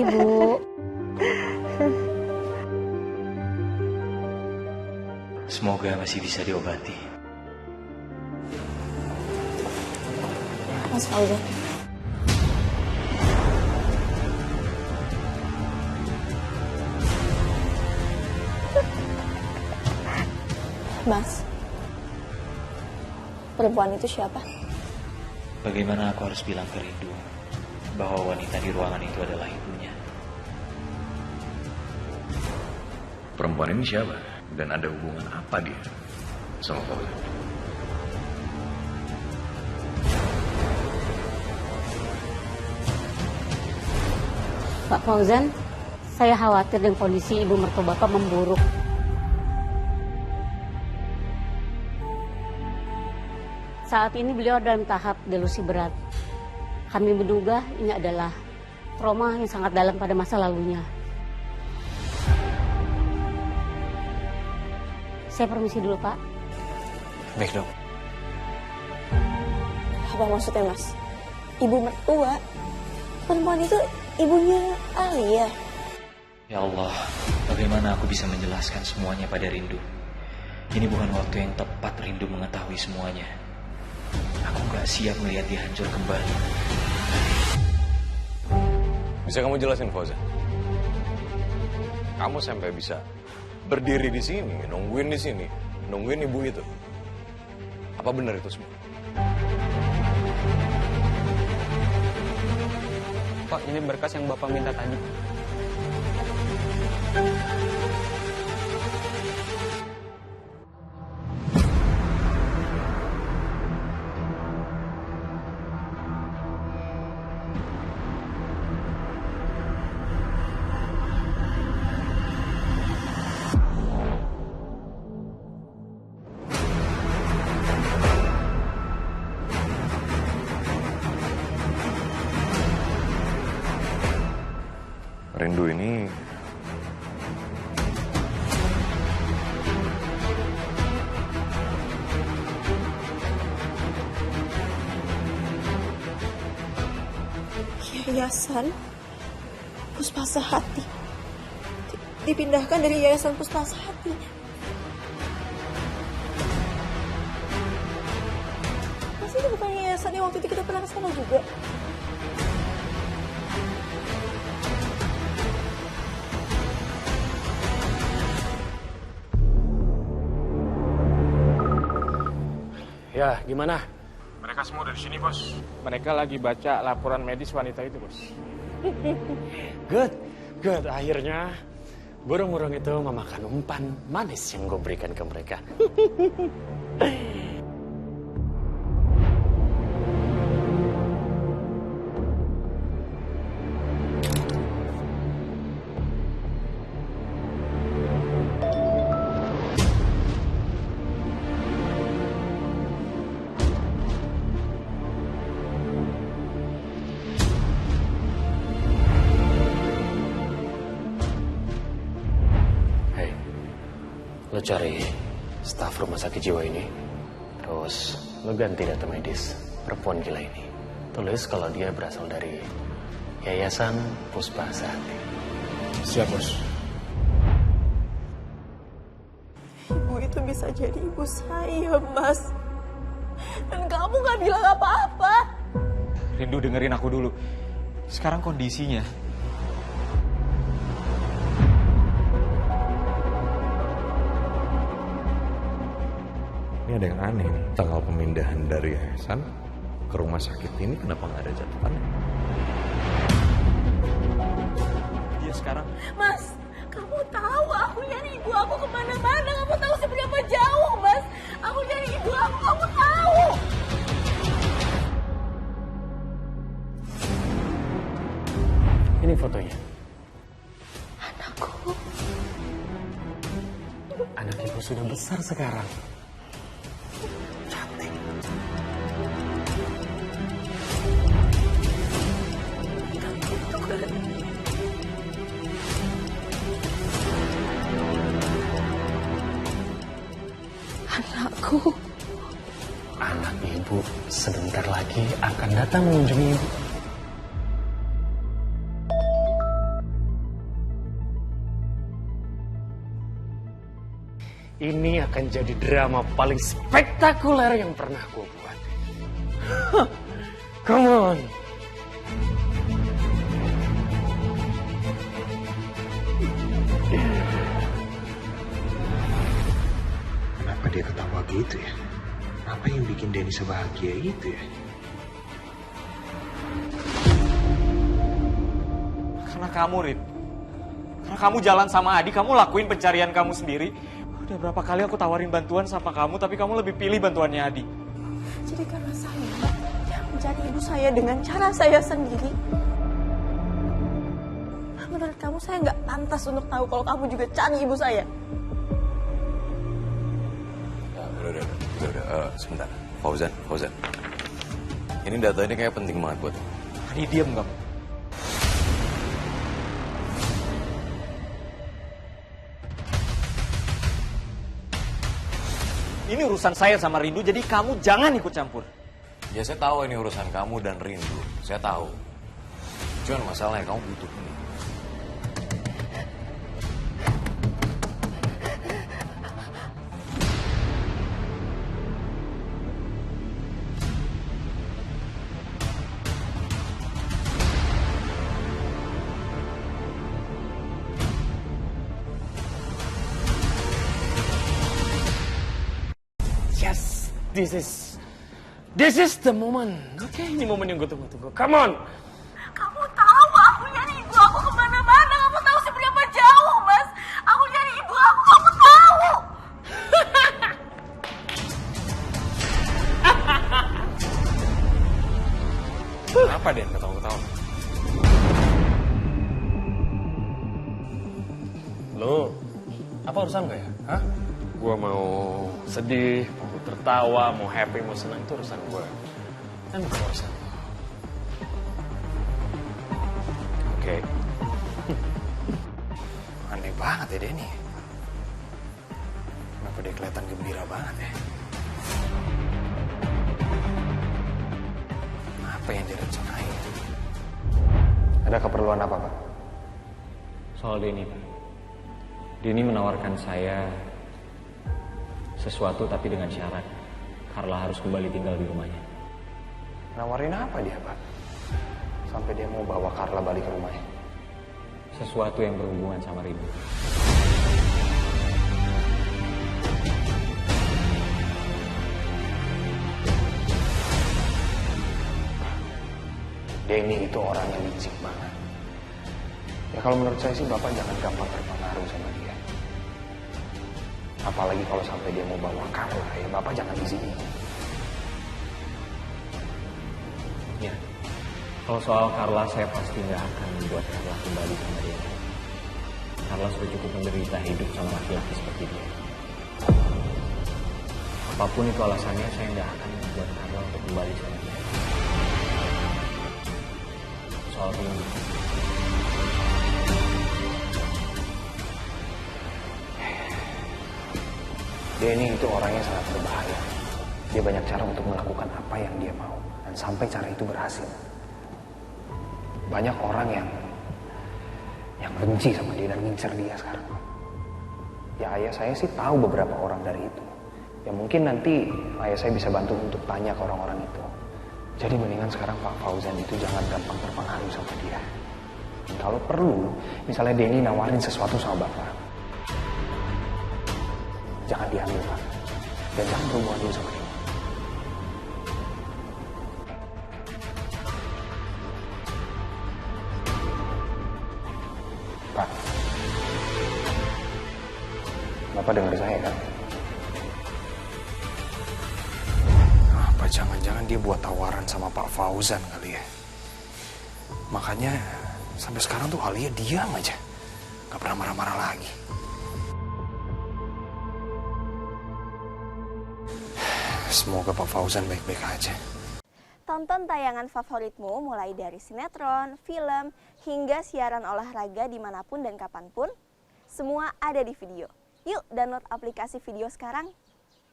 Ibu. Semoga masih bisa diobati. Mas Fauzan. Mas, perempuan itu siapa? Bagaimana aku harus bilang ke Rindu bahwa wanita di ruangan itu adalah ibunya? Perempuan ini siapa? Dan ada hubungan apa dia sama Fauzan? Pak Fauzan, saya khawatir dengan kondisi ibu mertua Bapak memburuk. Saat ini beliau dalam tahap delusi berat. Kami menduga ini adalah trauma yang sangat dalam pada masa lalunya. Saya permisi dulu, Pak. Baik, Dok. Apa maksudnya, Mas? Ibu mertua? Perempuan itu ibunya Alia? Ya Allah, bagaimana aku bisa menjelaskan semuanya pada Rindu? Ini bukan waktu yang tepat Rindu mengetahui semuanya. Aku gak siap melihat dia hancur kembali. Bisa kamu jelasin, Fauzan? Kamu sampai bisa berdiri di sini, nungguin ibu itu. Apa benar itu semua? Pak, ini berkas yang Bapak minta tadi. Rindu ini Yayasan Puspasa Hati. Dipindahkan dari Yayasan Puspasa Hati. Masih itu bukan yayasan yang waktu itu kita pernah kesana juga? Ya, gimana? Mereka semua udah di sini, Bos. Mereka lagi baca laporan medis wanita itu, Bos. Good. Akhirnya burung-burung itu memakan umpan manis yang gue berikan ke mereka. Lo cari staf rumah sakit jiwa ini, terus lo ganti data medis perempuan gila ini. Tulis kalau dia berasal dari Yayasan Puspasa Hati. Siap, Bos. Ibu itu bisa jadi ibu saya, Mas. Dan kamu gak bilang apa-apa. Rindu, dengerin aku dulu. Sekarang kondisinya... ini ada yang aneh nih. Tanggal pemindahan dari yayasan ke rumah sakit ini kenapa nggak ada catatannya? Dia sekarang... Mas, kamu tahu aku nyari ibu aku kemana-mana. Kamu tahu seberapa jauh, Mas. Aku nyari ibu aku, kamu tahu. Ini fotonya. Anakku. Anak ibu sudah besar sekarang. Cantik. Itu kan. Anakku. Anak ibu sebentar lagi akan datang mengunjungi ibu. Ini akan jadi drama paling spektakuler yang pernah gue buat. Come on. Kenapa dia ketawa gitu ya? Apa yang bikin Denny sebahagia itu ya? Karena kamu, Rin. Karena kamu jalan sama Adi, kamu lakuin pencarian kamu sendiri. Udah berapa kali aku tawarin bantuan sama kamu, tapi kamu lebih pilih bantuannya Adi. Jadi karena saya yang mencari ibu saya dengan cara saya sendiri. Menurut kamu saya nggak pantas untuk tahu kalau kamu juga cari ibu saya? Udah, sebentar. Fauzan. Ini data ini kayak penting banget buat lo. Adi, diam kamu. Ini urusan saya sama Rindu, jadi kamu jangan ikut campur. Ya saya tahu ini urusan kamu dan Rindu. Saya tahu. Cuman masalahnya kamu butuh ini. Yes, this is the moment. Oke, ini momen yang gue tunggu-tunggu. Come on. Kamu tahu aku nyari ibu aku kemana-mana. Kamu tahu seberapa jauh, Mas. Aku nyari ibu aku, kamu tahu. Kenapa Den ketawa-ketawa? Lo, apa urusan gue ya? Hah? Gue mau sedih, mau tertawa, mau happy, mau senang, itu urusan gue. Kan bukan urusan lo. Oke. Aneh banget ya Denny. Kenapa dia kelihatan gembira banget ya? Apa yang dia rencanain? Ada keperluan apa, Pak? Soal Denny, Pak. Denny menawarkan saya sesuatu tapi dengan syarat Carla harus kembali tinggal di rumahnya. Nawarin apa dia, Pak? Sampai dia mau bawa Carla balik ke rumahnya. Sesuatu yang berhubungan sama Rindu. Denny itu orang yang licik banget. Ya kalau menurut saya sih Bapak jangan gampang terpengaruh sama dia. Apalagi kalau sampai dia mau bawa Carla, ya Bapak jangan izinin. Ya, kalau soal Carla saya pasti nggak akan membuat Carla kembali sama dia. Carla sudah cukup menderita hidup sama laki-laki seperti dia. Apapun itu alasannya, saya nggak akan membuat Carla untuk kembali sama dia. Soal Rindu. Denny itu orangnya sangat berbahaya. Dia banyak cara untuk melakukan apa yang dia mau. Dan sampai cara itu berhasil. Banyak orang yang benci sama dia dan ngincer dia sekarang. Ya ayah saya sih tahu beberapa orang dari itu. Ya mungkin nanti ayah saya bisa bantu untuk tanya ke orang-orang itu. Jadi mendingan sekarang Pak Fauzan itu jangan gampang terpengaruh sama dia. Dan kalau perlu, misalnya Denny nawarin sesuatu sama Bapak, jangan diambil, Pak. Dan jangan berhubungan dulu sama dia. Pak, Bapak dengar saya kan? Apa jangan-jangan dia buat tawaran sama Pak Fauzan kali ya? Makanya sampai sekarang tuh Alia diam aja. Gak pernah marah-marah lagi. Semoga Pak Fauzan baik-baik aja. Tonton tayangan favoritmu mulai dari sinetron, film, hingga siaran olahraga dimanapun dan kapanpun. Semua ada di video. Yuk download aplikasi video sekarang.